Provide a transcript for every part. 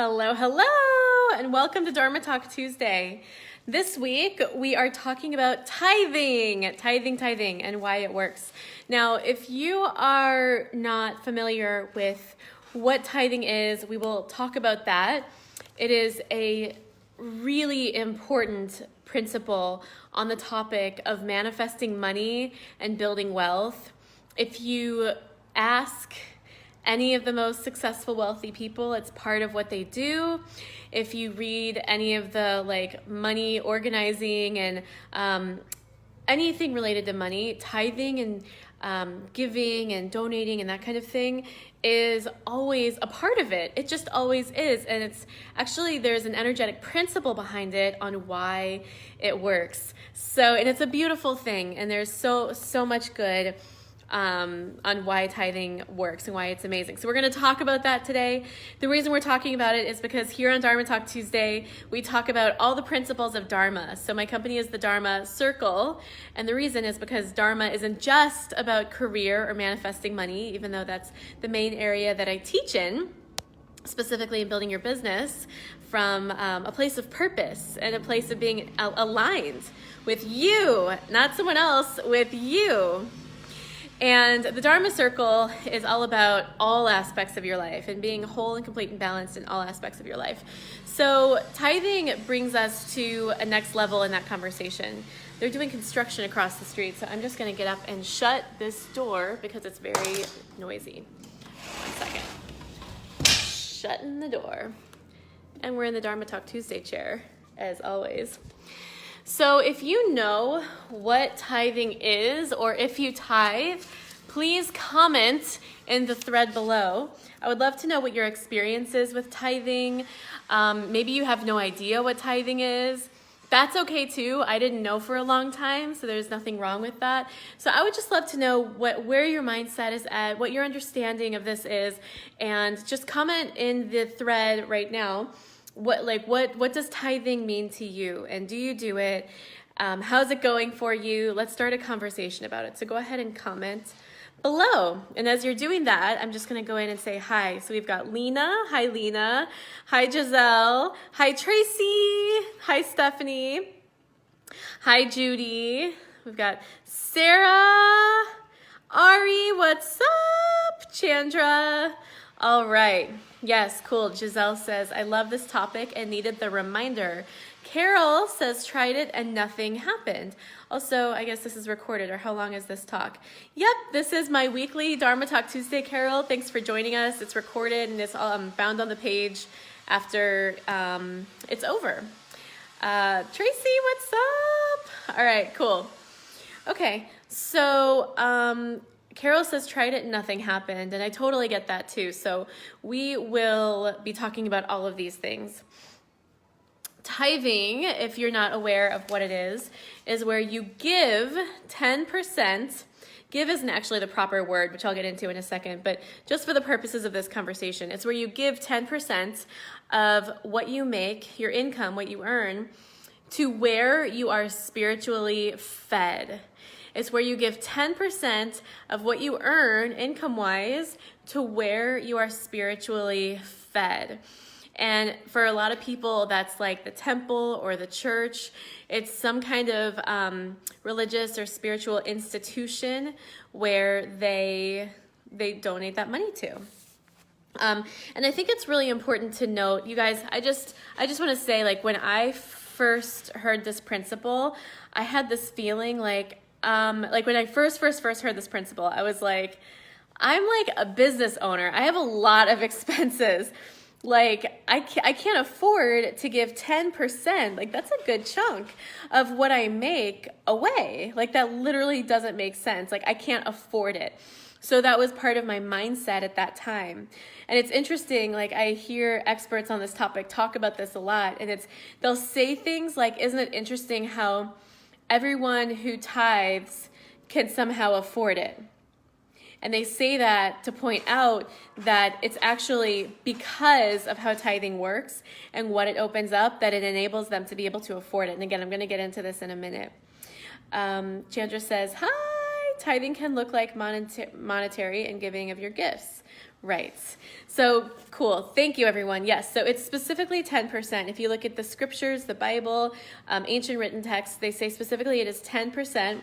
Hello, hello, and welcome to Dharma Talk Tuesday. This week, we are talking about tithing, and why it works. Now, if you are not familiar with what tithing is, we will talk about that. It is a really important principle on the topic of manifesting money and building wealth. If you ask any of the most successful wealthy people, it's part of what they do. If you read any of the money organizing and anything related to money, tithing and giving and donating and that kind of thing is always a part of it. It just always is. And it's actually, there's an energetic principle behind it on why it works. And it's a beautiful thing. And there's so much good on why tithing works and why it's amazing. So we're going to talk about that today. The reason we're talking about it is because here on Dharma Talk Tuesday, we talk about all the principles of Dharma. So my company is the Dharma Circle, and the reason is because Dharma isn't just about career or manifesting money, even though that's the main area that I teach in, specifically in building your business from a place of purpose and a place of being aligned with you, not someone else, with you. And the Dharma Circle is all about all aspects of your life and being whole and complete and balanced in all aspects of your life. So tithing brings us to a next level in that conversation. They're doing construction across the street, so I'm just going to get up and shut this door because it's very noisy. 1 second. Shutting the door. And we're in the Dharma Talk Tuesday chair, as always. So if you know what tithing is, or if you tithe, please comment in the thread below. I would love to know what your experience is with tithing. Maybe you have no idea what tithing is. That's okay too. I didn't know for a long time, so there's nothing wrong with that. So I would just love to know where your mindset is at, what your understanding of this is, and just comment in the thread right now. What does tithing mean to you, and do you do it? How's it going for you? Let's start a conversation about it. So go ahead and comment below. And as you're doing that, I'm just going to go in and say hi. So we've got Lena. Hi, Lena. Hi, Giselle. Hi, Tracy. Hi, Stephanie. Hi, Judy. We've got Sarah. Ari, what's up? Chandra. All right. Yes, cool. Giselle says, I love this topic and needed the reminder. Carol says, tried it and nothing happened. Also, I guess this is recorded, or how long is this talk? Yep, this is my weekly Dharma Talk Tuesday, Carol. Thanks for joining us. It's recorded and it's found on the page after it's over. Tracy, what's up? All right, cool. Okay, so Carol says, tried it and nothing happened, and I totally get that too. So we will be talking about all of these things. Tithing, if you're not aware of what it is where you give 10%. Give isn't actually the proper word, which I'll get into in a second, but just for the purposes of this conversation, it's where you give 10% of what you make, your income, what you earn, to where you are spiritually fed. It's where you give 10% of what you earn income-wise to where you are spiritually fed. And for a lot of people, that's like the temple or the church. It's some kind of religious or spiritual institution where they donate that money to. And I think it's really important to note, you guys, I just want to say, when I first heard this principle, I had this feeling when I first heard this principle, I was like, I'm like a business owner. I have a lot of expenses. I can't afford to give 10%. That's a good chunk of what I make away. That literally doesn't make sense. I can't afford it. So that was part of my mindset at that time. And it's interesting, I hear experts on this topic talk about this a lot, and they'll say things like, isn't it interesting how everyone who tithes can somehow afford it? And they say that to point out that it's actually because of how tithing works and what it opens up that it enables them to be able to afford it. And again, I'm going to get into this in a minute. Chandra says, hi, tithing can look like monetary and giving of your gifts. Right. So cool. Thank you, everyone. Yes. So it's specifically 10%. If you look at the scriptures, the Bible, ancient written texts, they say specifically it is 10%.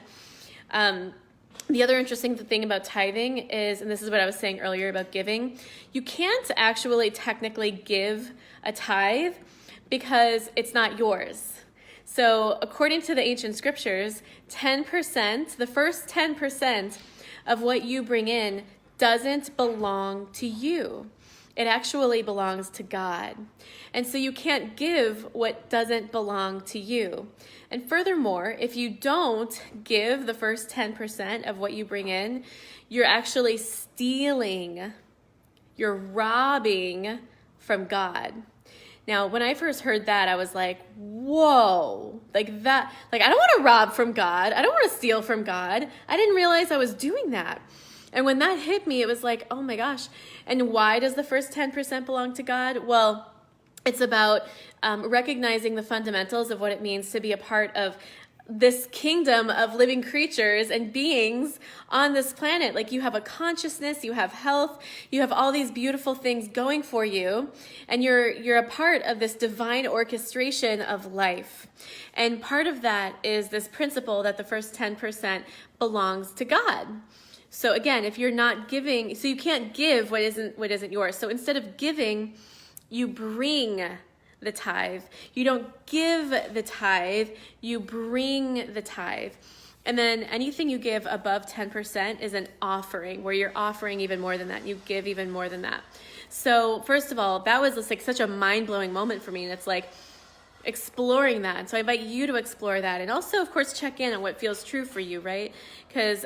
The other interesting thing about tithing is, and this is what I was saying earlier about giving, you can't actually technically give a tithe because it's not yours. So according to the ancient scriptures, 10%, the first 10% of what you bring in doesn't belong to you. It actually belongs to God. And so you can't give what doesn't belong to you. And furthermore, if you don't give the first 10% of what you bring in, you're actually stealing, you're robbing from God. Now, when I first heard that, I was like, whoa, like that, like I don't want to rob from God. I don't want to steal from God. I didn't realize I was doing that. And when that hit me, it was like, oh my gosh. And why does the first 10% belong to God? Well, it's about recognizing the fundamentals of what it means to be a part of this kingdom of living creatures and beings on this planet. Like you have a consciousness, you have health, you have all these beautiful things going for you, and you're a part of this divine orchestration of life. And part of that is this principle that the first 10% belongs to God. So again, if you're not giving, so you can't give what isn't yours. So instead of giving, you bring the tithe. You don't give the tithe, you bring the tithe. And then anything you give above 10% is an offering, where you're offering even more than that. You give even more than that. So first of all, that was just like such a mind-blowing moment for me. And it's like exploring that. And so I invite you to explore that. And also, of course, check in on what feels true for you, right? Because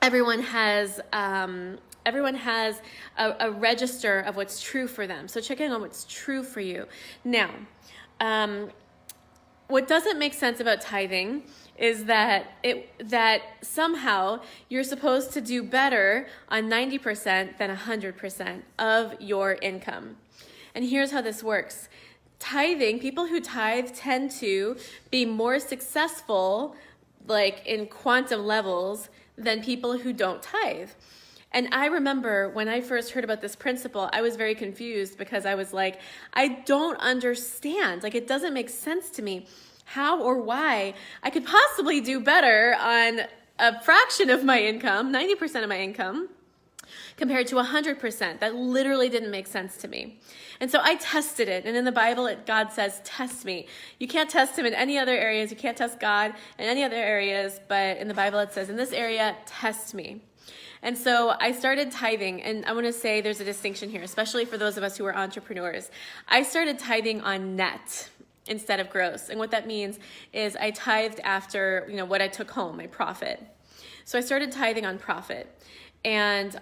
everyone has a register of what's true for them. So check in on what's true for you. Now, what doesn't make sense about tithing is that somehow you're supposed to do better on 90% than 100% of your income. And here's how this works. Tithing, people who tithe tend to be more successful, like in quantum levels, than people who don't tithe. And I remember when I first heard about this principle, I was very confused because I was like, I don't understand. Like, it doesn't make sense to me how or why I could possibly do better on a fraction of my income, 90% of my income, compared to 100%. That literally didn't make sense to me. And so I tested it. And in the Bible, God says, test me. You can't test him in any other areas. You can't test God in any other areas. But in the Bible, it says, in this area, test me. And so I started tithing. And I want to say there's a distinction here, especially for those of us who are entrepreneurs. I started tithing on net instead of gross. And what that means is I tithed after, what I took home, my profit. So I started tithing on profit. And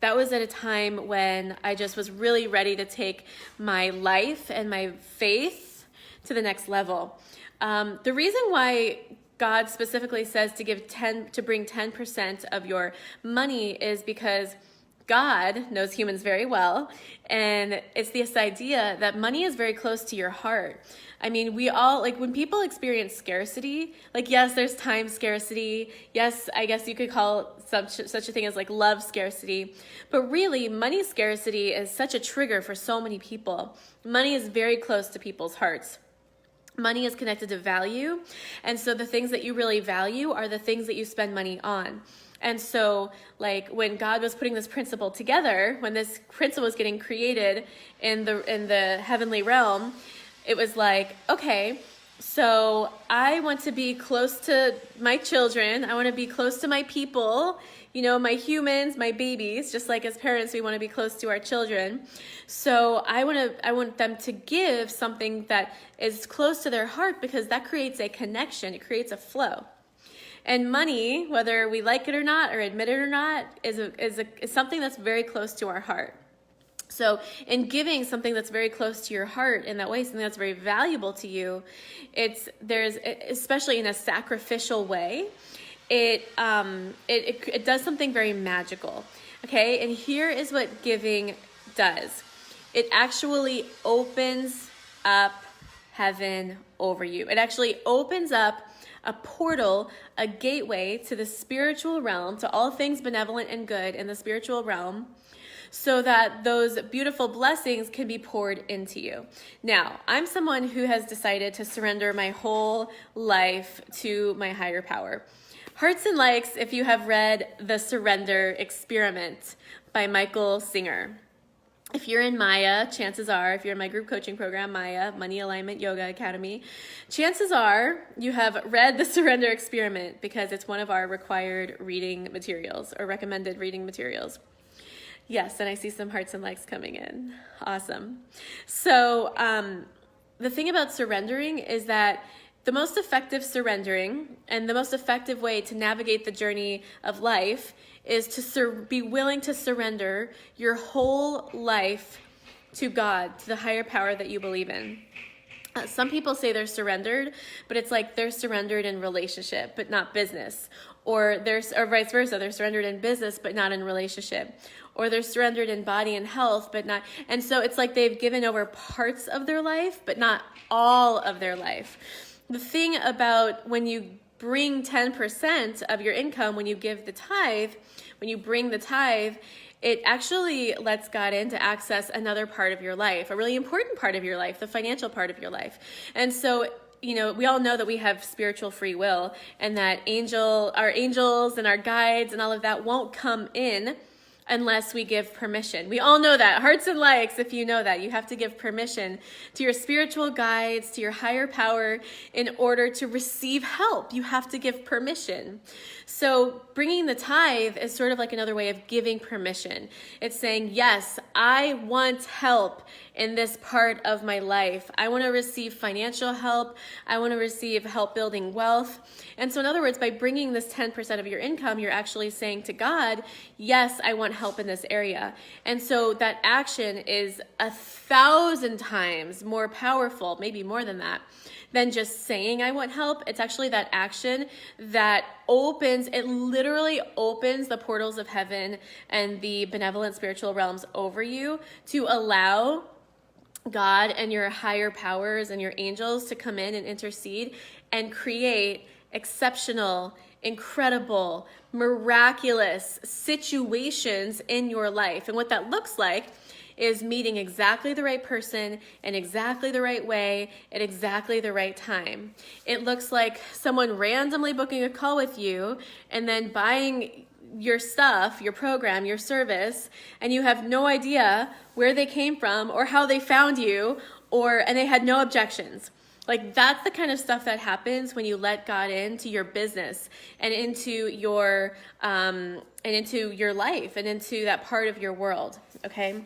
that was at a time when I just was really ready to take my life and my faith to the next level. The reason why God specifically says to bring 10% of your money is because God knows humans very well, and it's this idea that money is very close to your heart. I mean, we all, like when people experience scarcity, like yes, there's time scarcity. Yes, I guess you could call such a thing as like love scarcity. But really, money scarcity is such a trigger for so many people. Money is very close to people's hearts. Money is connected to value. And so the things that you really value are the things that you spend money on. And so like when God was putting this principle together, when this principle was getting created in the heavenly realm, it was like, okay, so I want to be close to my children. I want to be close to my people, my humans, my babies. Just like as parents, we want to be close to our children. So I want them to give something that is close to their heart, because that creates a connection. It creates a flow. And money, whether we like it or not, or admit it or not, is something that's very close to our heart. So in giving something that's very close to your heart in that way, something that's very valuable to you, especially in a sacrificial way, it does something very magical. Okay, and here is what giving does. It actually opens up heaven over you. It actually opens up a portal, a gateway to the spiritual realm, to all things benevolent and good in the spiritual realm. so that those beautiful blessings can be poured into you. Now, I'm someone who has decided to surrender my whole life to my higher power. Hearts and likes if you have read The Surrender Experiment by Michael Singer. If you're in Maya, chances are, if you're in my group coaching program, Maya, Money Alignment Yoga Academy, chances are you have read The Surrender Experiment because it's one of our required reading materials or recommended reading materials. Yes, and I see some hearts and likes coming in. Awesome. So the thing about surrendering is that the most effective surrendering and the most effective way to navigate the journey of life is to be willing to surrender your whole life to God, to the higher power that you believe in. Some people say they're surrendered, but it's like they're surrendered in relationship, but not business. Or vice versa, they're surrendered in business, but not in relationship. Or they're surrendered in body and health, but not. And so it's like they've given over parts of their life, but not all of their life. The thing about when you bring 10% of your income, when you give the tithe, when you bring the tithe, it actually lets God in to access another part of your life, a really important part of your life, the financial part of your life. And so, we all know that we have spiritual free will and that our angels and our guides and all of that won't come in unless we give permission. We all know that. Hearts and likes, if you know that. You have to give permission to your spiritual guides, to your higher power, in order to receive help. You have to give permission. So bringing the tithe is sort of like another way of giving permission. It's saying, yes, I want help in this part of my life. I want to receive financial help. I want to receive help building wealth. And so in other words, by bringing this 10% of your income, you're actually saying to God, yes, I want help in this area. And so that action is 1,000 times more powerful, maybe more than that, than just saying I want help. It's actually that action that it literally opens the portals of heaven and the benevolent spiritual realms over you to allow God and your higher powers and your angels to come in and intercede and create exceptional, incredible, miraculous situations in your life. And what that looks like is meeting exactly the right person in exactly the right way at exactly the right time. It looks like someone randomly booking a call with you and then buying your stuff, your program, your service, and you have no idea where they came from or how they found you, and they had no objections. Like, that's the kind of stuff that happens when you let God into your business and into your life and into that part of your world. Okay.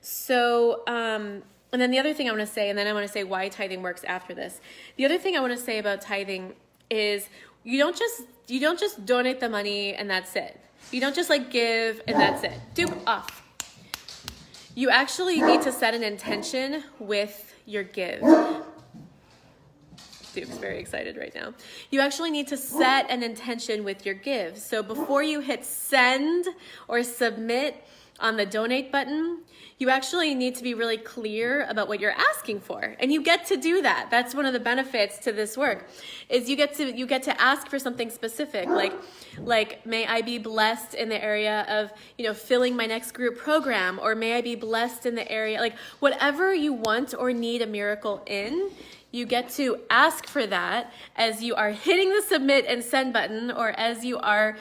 So, and then the other thing I want to say, and then I want to say why tithing works after this. The other thing I want to say about tithing is you don't just donate the money and that's it. You don't just give and that's it. Off. You actually need to set an intention with your give. Duke's very excited right now. You actually need to set an intention with your give. So before you hit send or submit on the donate button, you actually need to be really clear about what you're asking for. And you get to do that. That's one of the benefits to this work, is you get to ask for something specific, like may I be blessed in the area of, filling my next group program, or may I be blessed in the area, whatever you want or need a miracle in, you get to ask for that as you are hitting the submit and send button, or as you are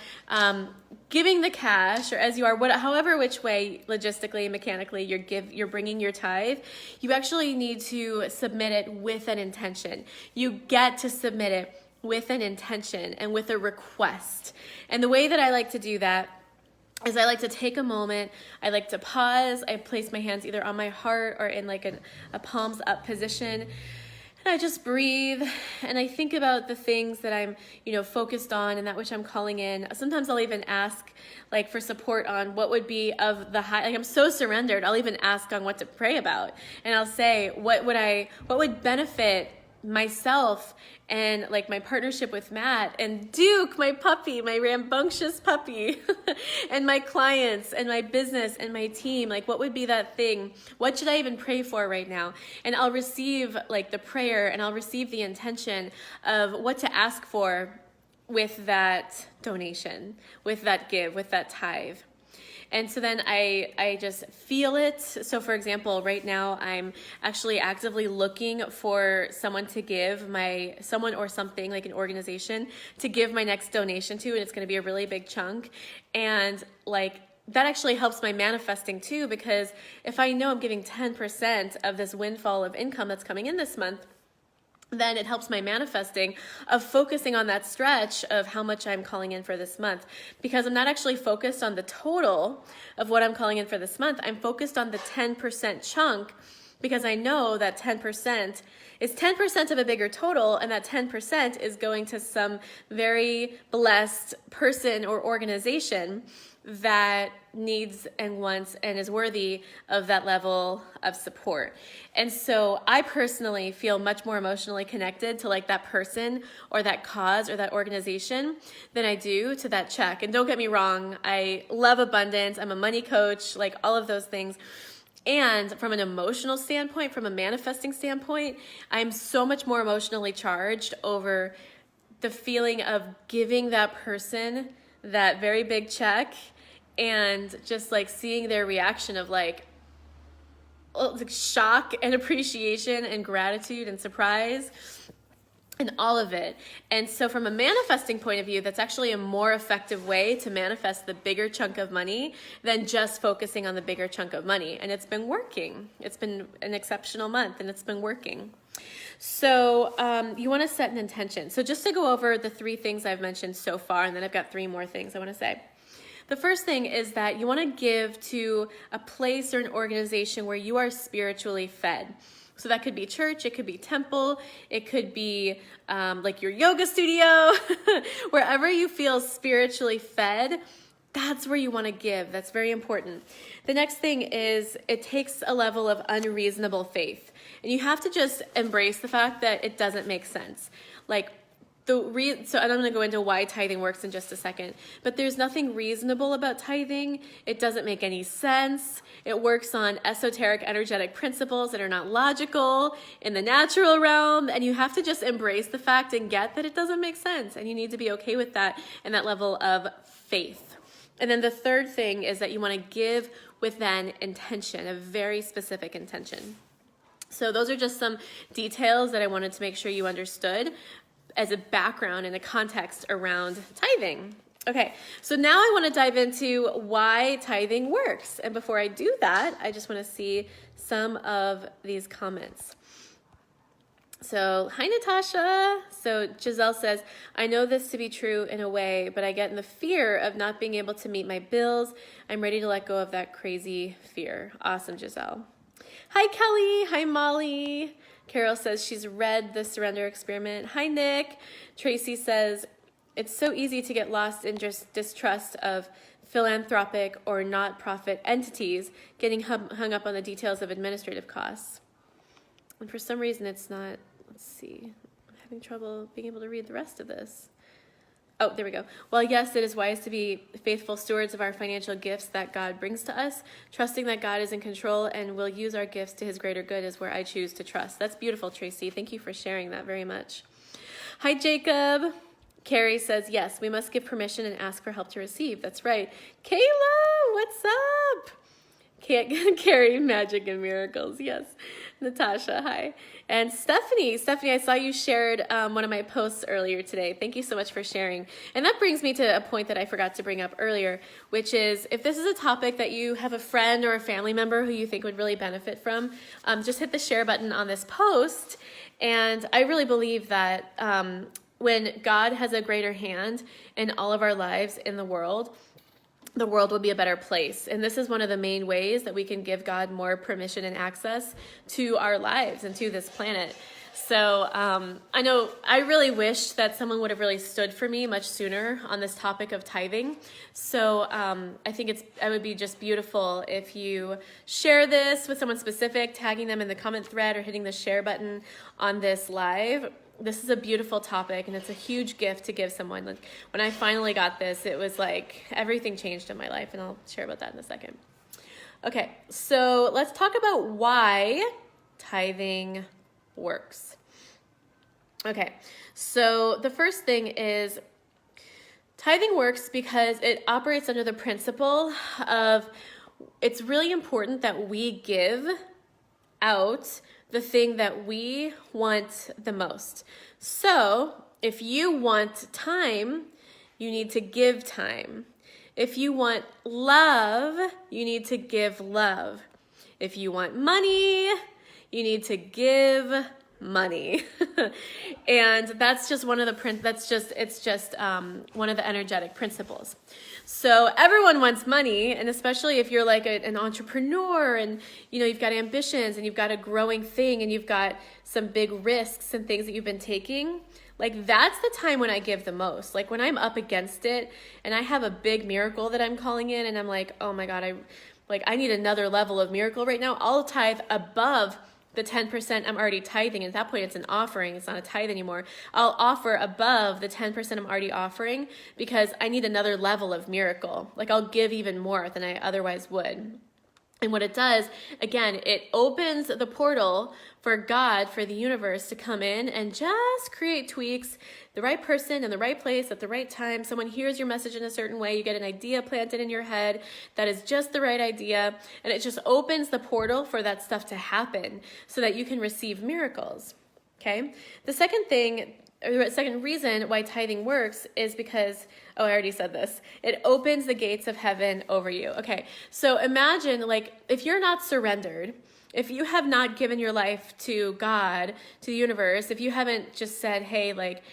giving the cash, or as you are however which way logistically, mechanically you're bringing your tithe. You actually need to submit it with an intention. You get to submit it with an intention and with a request. And the way that I like to do that is I like to take a moment, I like to pause, I place my hands either on my heart or in a palms up position. I just breathe and I think about the things that I'm, focused on and that which I'm calling in. Sometimes I'll even ask for support on what would be of the high, I'm so surrendered. I'll even ask on what to pray about. And I'll say, what would benefit myself and my partnership with Matt and Duke, my puppy, my rambunctious puppy, and my clients and my business and my team. What would be that thing? What should I even pray for right now? And I'll receive the prayer, and I'll receive the intention of what to ask for with that donation, with that give, with that tithe. And so then I just feel it. So for example, right now I'm actually actively looking for someone to give someone or something, like an organization, to give my next donation to, and it's going to be a really big chunk. And like, that actually helps my manifesting too, because if I know I'm giving 10% of this windfall of income that's coming in this month, then it helps my manifesting of focusing on that stretch of how much I'm calling in for this month, because I'm not actually focused on the total of what I'm calling in for this month. I'm focused on the 10% chunk, because I know that 10% is 10% of a bigger total, and that 10% is going to some very blessed person or organization that needs and wants and is worthy of that level of support. And so I personally feel much more emotionally connected to like that person or that cause or that organization than I do to that check. And don't get me wrong, I love abundance. I'm a money coach, like all of those things. And from an emotional standpoint, from a manifesting standpoint, I'm so much more emotionally charged over the feeling of giving that person that very big check and just like seeing their reaction of like shock and appreciation and gratitude and surprise and all of it. And so from a manifesting point of view, that's actually a more effective way to manifest the bigger chunk of money than just focusing on the bigger chunk of money. And it's been working. It's been an exceptional month and it's been working. So you want to set an intention. So just to go over the 3 things I've mentioned so far, and then I've got 3 more things I want to say. The first thing is that you want to give to a place or an organization where you are spiritually fed. So that could be church, it could be temple, it could be like your yoga studio, wherever you feel spiritually fed, that's where you want to give. That's very important. The next thing is it takes a level of unreasonable faith. And you have to just embrace the fact that it doesn't make sense. Like, so I'm going to go into why tithing works in just a second, but there's nothing reasonable about tithing. It doesn't make any sense. It works on esoteric, energetic principles that are not logical in the natural realm, and you have to just embrace the fact and get that it doesn't make sense, and you need to be okay with that and that level of faith. And then the third thing is that you want to give with an intention, a very specific intention. So those are just some details that I wanted to make sure you understood as a background and a context around tithing. Okay, so now I want to dive into why tithing works. And before I do that, I just want to see some of these comments. So, hi Natasha. So Giselle says, I know this to be true in a way, but I get in the fear of not being able to meet my bills. I'm ready to let go of that crazy fear. Awesome, Giselle. Hi Kelly. Hi Molly. Carol says she's read The Surrender Experiment. Hi, Nick. Tracy says, it's so easy to get lost in just distrust of philanthropic or not-profit entities, getting hung up on the details of administrative costs. And for some reason, it's not, let's see, I'm having trouble being able to read the rest of this. Oh, there we go. Well, yes, it is wise to be faithful stewards of our financial gifts that God brings to us. Trusting that God is in control and will use our gifts to his greater good is where I choose to trust. That's beautiful, Tracy. Thank you for sharing that very much. Hi, Jacob. Carrie says, yes, we must give permission and ask for help to receive. That's right. Kayla, what's up? Carrie, magic and miracles. Yes. Natasha, hi. And Stephanie, I saw you shared one of my posts earlier today. Thank you so much for sharing. And that brings me to a point that I forgot to bring up earlier, which is if this is a topic that you have a friend or a family member who you think would really benefit from, just hit the share button on this post. And I really believe that when God has a greater hand in all of our lives in the world will be a better place. And this is one of the main ways that we can give God more permission and access to our lives and to this planet. So I know I really wish that someone would have really stood for me much sooner on this topic of tithing. So I think it would be just beautiful if you share this with someone specific, tagging them in the comment thread or hitting the share button on this live. This is a beautiful topic, and it's a huge gift to give someone. Like, when I finally got this, it was like everything changed in my life, and I'll share about that in a second. Okay, so let's talk about why tithing works. Okay, so the first thing is Tithing works because it operates under the principle of it's really important that we give out the thing that we want the most. So if you want time, you need to give time. If you want love, you need to give love. If you want money, you need to give money. And that's just one of the one of the energetic principles. So everyone wants money, and especially if you're like an entrepreneur and you've got ambitions and you've got a growing thing and you've got some big risks and things that you've been taking, like that's the time when I give the most. Like when I'm up against it and I have a big miracle that I'm calling in and I'm like, oh my God, I need another level of miracle right now. I'll tithe above the 10% I'm already tithing. At that point, it's an offering. It's not a tithe anymore. I'll offer above the 10% I'm already offering because I need another level of miracle. Like I'll give even more than I otherwise would. And what it does, again, it opens the portal for God, for the universe to come in and just create tweaks, the right person in the right place at the right time. Someone hears your message in a certain way. You get an idea planted in your head that is just the right idea. And it just opens the portal for that stuff to happen so that you can receive miracles. Okay? The second reason why tithing works is because, I already said this, it opens the gates of heaven over you. Okay, so imagine like if you're not surrendered, if you have not given your life to God, to the universe, if you haven't just said, hey, like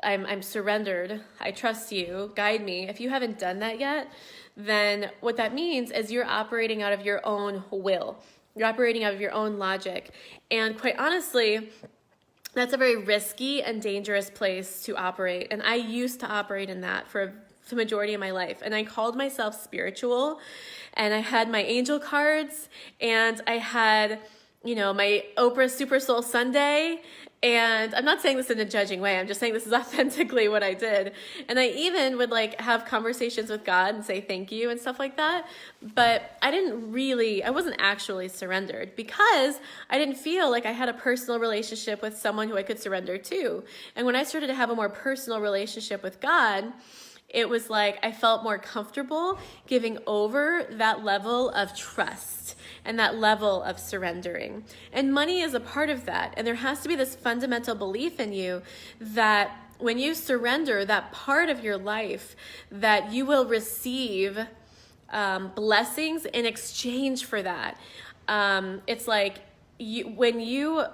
I'm surrendered, I trust you, guide me. If you haven't done that yet, then what that means is you're operating out of your own will. You're operating out of your own logic. And quite honestly, that's a very risky and dangerous place to operate. And I used to operate in that for the majority of my life. And I called myself spiritual. And I had my angel cards. And I had, my Oprah Super Soul Sunday. And I'm not saying this in a judging way. I'm just saying this is authentically what I did. And I even would have conversations with God and say thank you and stuff like that. But I wasn't actually surrendered because I didn't feel like I had a personal relationship with someone who I could surrender to. And when I started to have a more personal relationship with God, it was like I felt more comfortable giving over that level of trust and that level of surrendering. And money is a part of that. And there has to be this fundamental belief in you that when you surrender that part of your life, that you will receive blessings in exchange for that. It's like when you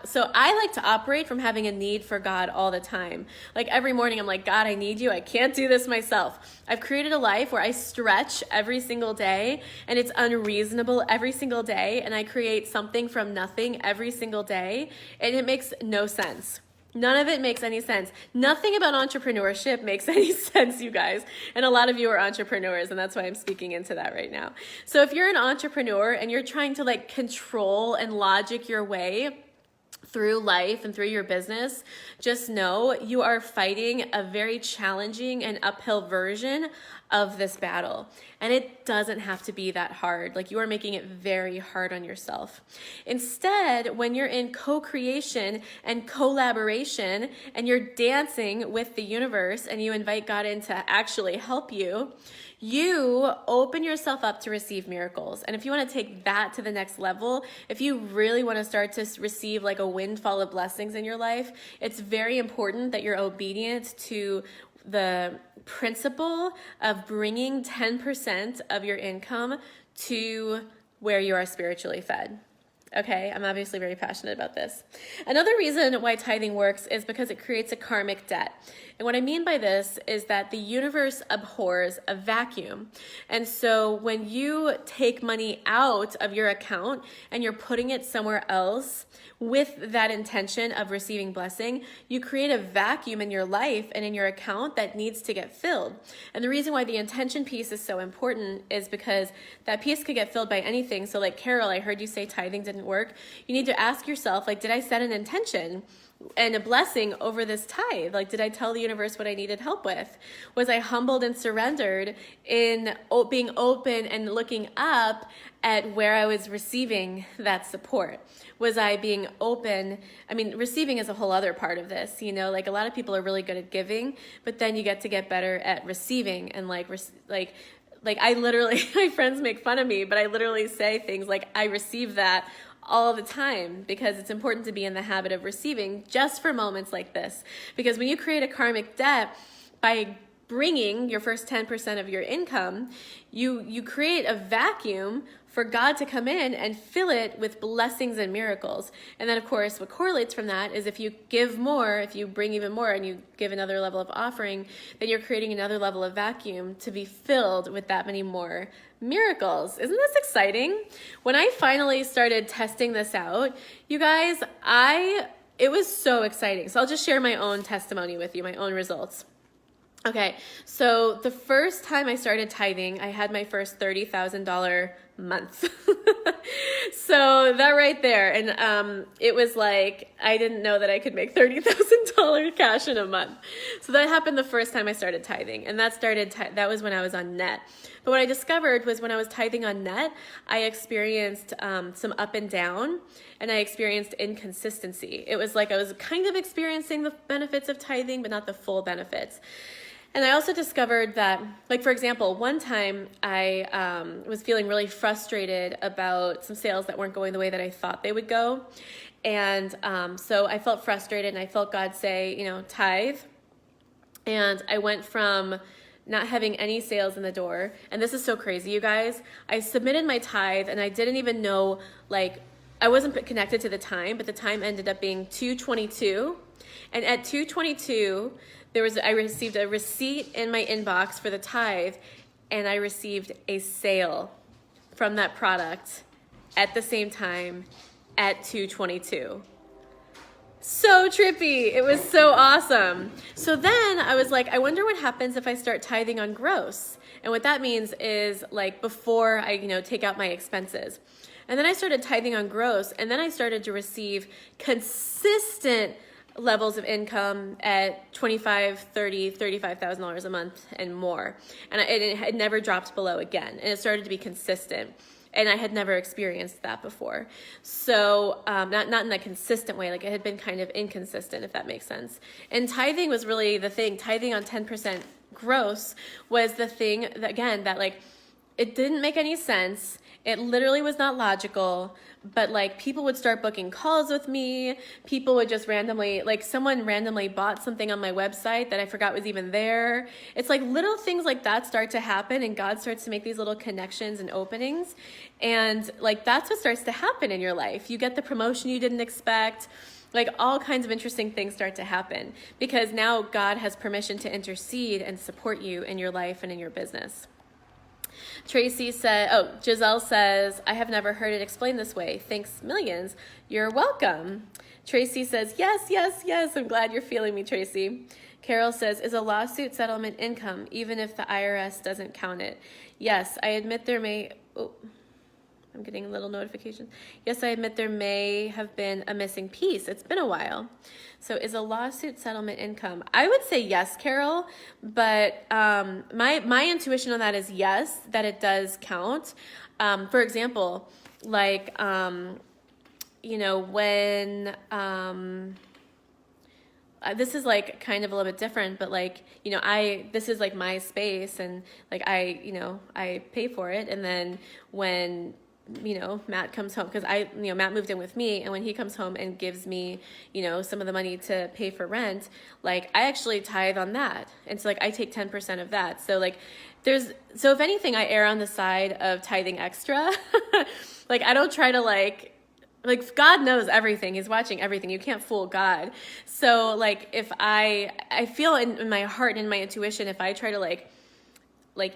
so I like to operate from having a need for God all the time. Like every morning I'm like, God, I need you. I can't do this myself. I've created a life where I stretch every single day and it's unreasonable every single day. And I create something from nothing every single day. And it makes no sense. None of it makes any sense. Nothing about entrepreneurship makes any sense, you guys. And a lot of you are entrepreneurs, and that's why I'm speaking into that right now. So if you're an entrepreneur and you're trying to control and logic your way through life and through your business, just know you are fighting a very challenging and uphill version of this battle. And it doesn't have to be that hard. You are making it very hard on yourself. Instead, when you're in co-creation and collaboration and you're dancing with the universe and you invite God in to actually help you, you open yourself up to receive miracles. And if you want to take that to the next level, if you really want to start to receive a windfall of blessings in your life, it's very important that you're obedient to the principle of bringing 10% of your income to where you are spiritually fed. Okay, I'm obviously very passionate about this. Another reason why tithing works is because it creates a karmic debt. And what I mean by this is that the universe abhors a vacuum. And so when you take money out of your account and you're putting it somewhere else with that intention of receiving blessing, you create a vacuum in your life and in your account that needs to get filled. And the reason why the intention piece is so important is because that piece could get filled by anything. So Carol, I heard you say tithing didn't didn't work, you need to ask yourself, like, did I set an intention and a blessing over this tithe? Like, did I tell the universe what I needed help with? Was I humbled and surrendered in being open and looking up at where I was receiving that support? Was I being open? I mean, receiving is a whole other part of this, you know, like a lot of people are really good at giving, but then you get to get better at receiving. And like I literally, my friends make fun of me, but I literally say things like, I receive that all the time, because it's important to be in the habit of receiving just for moments like this. Because when you create a karmic debt by bringing your first 10% of your income, you create a vacuum for God to come in and fill it with blessings and miracles. And then of course, what correlates from that is if you give more, if you bring even more and you give another level of offering, then you're creating another level of vacuum to be filled with that many more miracles. Isn't this exciting? When I finally started testing this out, you guys, it was so exciting. So I'll just share my own testimony with you, my own results. Okay, so the first time I started tithing, I had my first $30,000 month. So that right there, and it was like, I didn't know that I could make $30,000 cash in a month. So that happened the first time I started tithing, and that was when I was on net. But what I discovered was when I was tithing on net, I experienced some up and down, and I experienced inconsistency. It was like I was kind of experiencing the benefits of tithing, but not the full benefits. And I also discovered that, like, for example, one time I was feeling really frustrated about some sales that weren't going the way that I thought they would go. And so I felt frustrated, and I felt God say, you know, tithe. And I went from not having any sales in the door. And this is so crazy, you guys. I submitted my tithe, and I didn't even know, like, I wasn't connected to the time, but the time ended up being 2:22. And at 2:22, I received a receipt in my inbox for the tithe, and I received a sale from that product at the same time at 2:22. So trippy. It was so awesome. So then I was like, I wonder what happens if I start tithing on gross. And what that means is like before I, take out my expenses. And then I started tithing on gross, and then I started to receive consistent levels of income at $25,000, $30,000, $35,000 a month and more. And it had never dropped below again. And it started to be consistent. And I had never experienced that before. So not in a consistent way, like it had been kind of inconsistent, if that makes sense. And tithing was really the thing. Tithing on 10% gross was the thing that, again, that like, it didn't make any sense. It literally was not logical, but like people would start booking calls with me. People would just randomly, like someone randomly bought something on my website that I forgot was even there. It's like little things like that start to happen, and God starts to make these little connections and openings. And like that's what starts to happen in your life. You get the promotion you didn't expect. Like all kinds of interesting things start to happen because now God has permission to intercede and support you in your life and in your business. Giselle says, I have never heard it explained this way. Thanks millions. You're welcome. Tracy says, yes. I'm glad you're feeling me, Tracy. Carol says, is a lawsuit settlement income, even if the IRS doesn't count it? Yes, I admit there may... Oh, I'm getting a little notification. Yes, I admit there may have been a missing piece. It's been a while. So is a lawsuit settlement income? I would say yes, Carol, but my intuition on that is yes, that it does count. For example, like, when, this is like kind of a little bit different, but like, this is like my space and like I pay for it. And then when Matt comes home, because Matt moved in with me, and when he comes home and gives me, some of the money to pay for rent, like I actually tithe on that. And so like I take 10% of that. So like so if anything, I err on the side of tithing extra. Like I don't try to like God knows everything. He's watching everything. You can't fool God. So like if I feel in my heart and in my intuition, if I try to like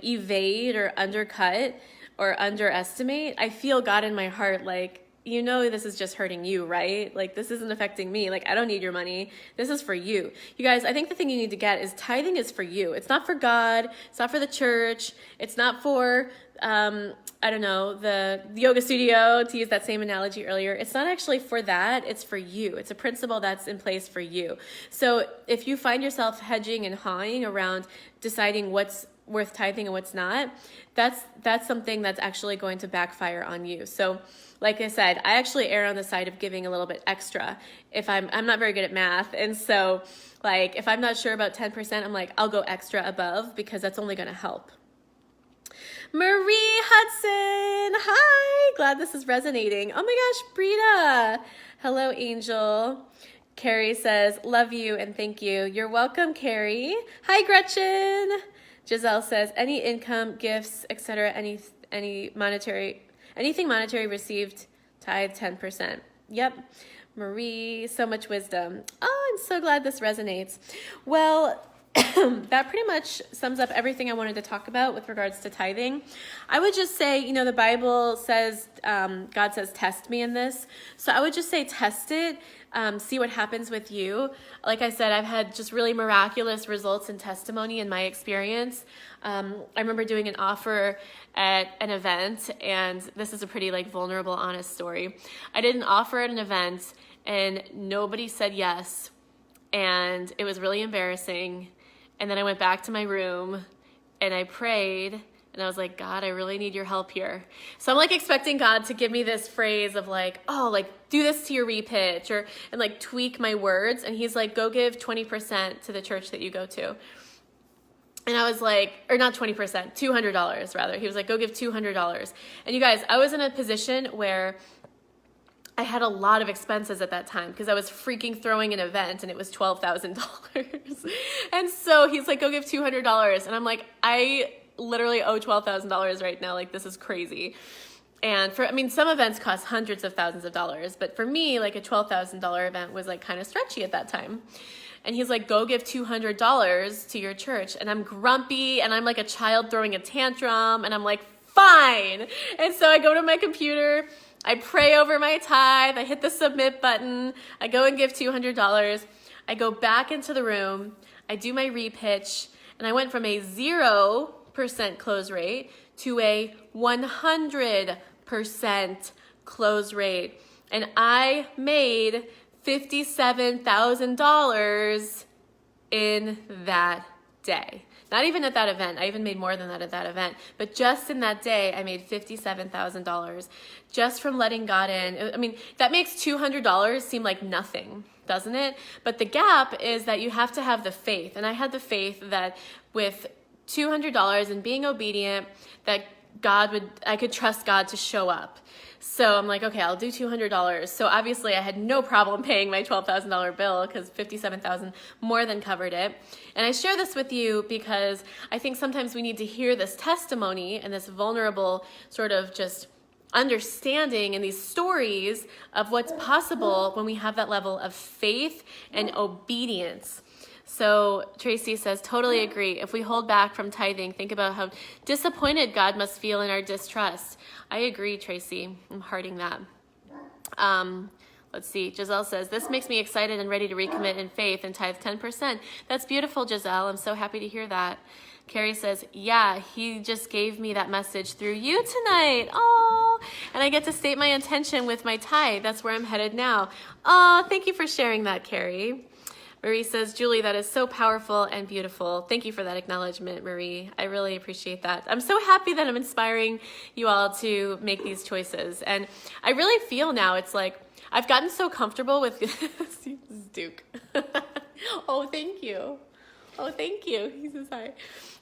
evade or undercut or underestimate, I feel God in my heart like you know this is just hurting you, right? Like, this isn't affecting me. Like, I don't need your money. This is for you. You guys, I think the thing you need to get is tithing is for you. It's not for God. It's not for the church. It's not for, I don't know, the yoga studio, to use that same analogy earlier. It's not actually for that. It's for you. It's a principle that's in place for you. So if you find yourself hedging and hawing around deciding what's worth tithing and what's not, that's something that's actually going to backfire on you. So like I said, I actually err on the side of giving a little bit extra if I'm not very good at math. And so like, if I'm not sure about 10%, I'm like, I'll go extra above because that's only going to help. Marie Hudson, hi, glad this is resonating. Oh my gosh, Brita. Hello, Angel. Carrie says, love you and thank you. You're welcome, Carrie. Hi, Gretchen. Giselle says, any income, gifts, etc., anything monetary received, tithe 10%. Yep. Marie, so much wisdom. Oh, I'm so glad this resonates. Well, that pretty much sums up everything I wanted to talk about with regards to tithing. I would just say, you know, the Bible says, God says, test me in this. So I would just say, test it, see what happens with you. Like I said, I've had just really miraculous results and testimony in my experience. I remember doing an offer at an event, and this is a pretty like vulnerable, honest story. I did an offer at an event and nobody said yes. And it was really embarrassing. And then I went back to my room and I prayed and I was like, God, I really need your help here. So I'm like expecting God to give me this phrase of like, oh, like do this to your repitch and like tweak my words. And he's like, go give 20% to the church that you go to. And I was like, or not 20%, $200 rather. He was like, go give $200. And you guys, I was in a position where I had a lot of expenses at that time because I was freaking throwing an event and it was $12,000. And so he's like, go give $200. And I'm like, I literally owe $12,000 right now. Like, this is crazy. And some events cost hundreds of thousands of dollars, but for me, like a $12,000 event was like kind of stretchy at that time. And he's like, go give $200 to your church. And I'm grumpy and I'm like a child throwing a tantrum and I'm like, fine. And so I go to my computer, I pray over my tithe, I hit the submit button, I go and give $200, I go back into the room, I do my repitch, and I went from a 0% close rate to a 100% close rate. And I made $57,000 in that day. Not even at that event. I even made more than that at that event. But just in that day, I made $57,000 just from letting God in. I mean, that makes $200 seem like nothing, doesn't it? But the gap is that you have to have the faith. And I had the faith that with $200 and being obedient, that I could trust God to show up. So I'm like, okay, I'll do $200. So obviously I had no problem paying my $12,000 bill because $57,000 more than covered it. And I share this with you because I think sometimes we need to hear this testimony and this vulnerable sort of just understanding and these stories of what's possible when we have that level of faith and obedience. So Tracy says, totally agree. If we hold back from tithing, think about how disappointed God must feel in our distrust. I agree, Tracy. I'm hearting that. Let's see. Giselle says, this makes me excited and ready to recommit in faith and tithe 10%. That's beautiful, Giselle. I'm so happy to hear that. Carrie says, yeah, he just gave me that message through you tonight. Oh, and I get to state my intention with my tithe. That's where I'm headed now. Oh, thank you for sharing that, Carrie. Marie says, Julie, that is so powerful and beautiful. Thank you for that acknowledgement, Marie. I really appreciate that. I'm so happy that I'm inspiring you all to make these choices. And I really feel now it's like I've gotten so comfortable with Duke. Oh, thank you. Oh, thank you. He says hi.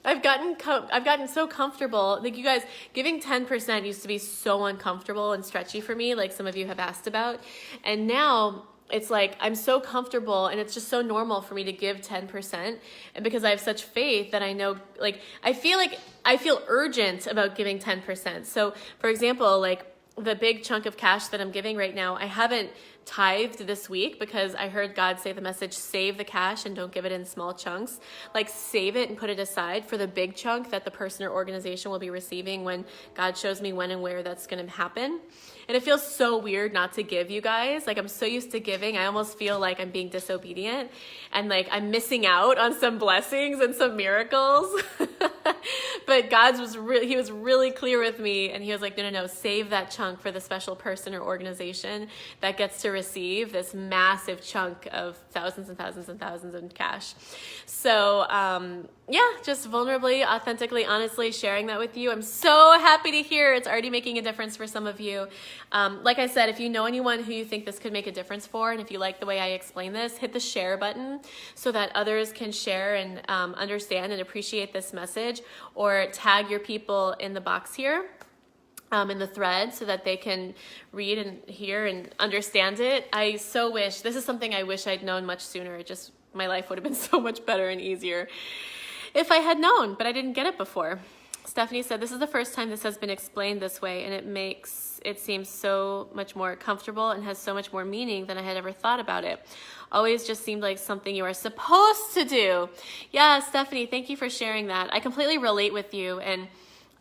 I've gotten so comfortable. Like, you guys, giving 10% used to be so uncomfortable and stretchy for me, like some of you have asked about. And now it's like I'm so comfortable and it's just so normal for me to give 10%. And because I have such faith that I know, like I feel urgent about giving 10%. So for example, like the big chunk of cash that I'm giving right now, I haven't tithed this week because I heard God say the message, save the cash and don't give it in small chunks. Like save it and put it aside for the big chunk that the person or organization will be receiving when God shows me when and where that's going to happen. And it feels so weird not to give, you guys. Like I'm so used to giving, I almost feel like I'm being disobedient and like I'm missing out on some blessings and some miracles. But he was really clear with me, and he was like, no, save that chunk for the special person or organization that gets to receive this massive chunk of thousands and thousands and thousands in cash. So just vulnerably, authentically, honestly sharing that with you. I'm so happy to hear it's already making a difference for some of you. Like I said, if you know anyone who you think this could make a difference for, and if you like the way I explain this, hit the share button so that others can share and understand and appreciate this message, or tag your people in the box here. In the thread so that they can read and hear and understand it. I so wish, this is something I wish I'd known much sooner. My life would have been so much better and easier if I had known, but I didn't get it before. Stephanie said, this is the first time this has been explained this way, and it makes it seem so much more comfortable and has so much more meaning than I had ever thought about it. Always just seemed like something you are supposed to do. Yeah, Stephanie, thank you for sharing that. I completely relate with you, and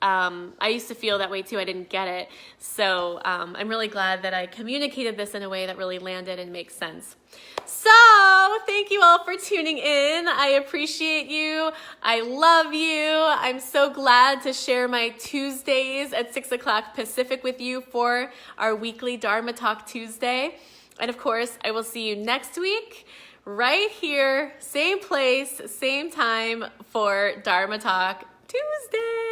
I used to feel that way too. I didn't get it. So I'm really glad that I communicated this in a way that really landed and makes sense. So thank you all for tuning in. I appreciate you. I love you. I'm so glad to share my Tuesdays at 6 o'clock Pacific with you for our weekly Dharma Talk Tuesday. And of course, I will see you next week right here, same place, same time for Dharma Talk Tuesday.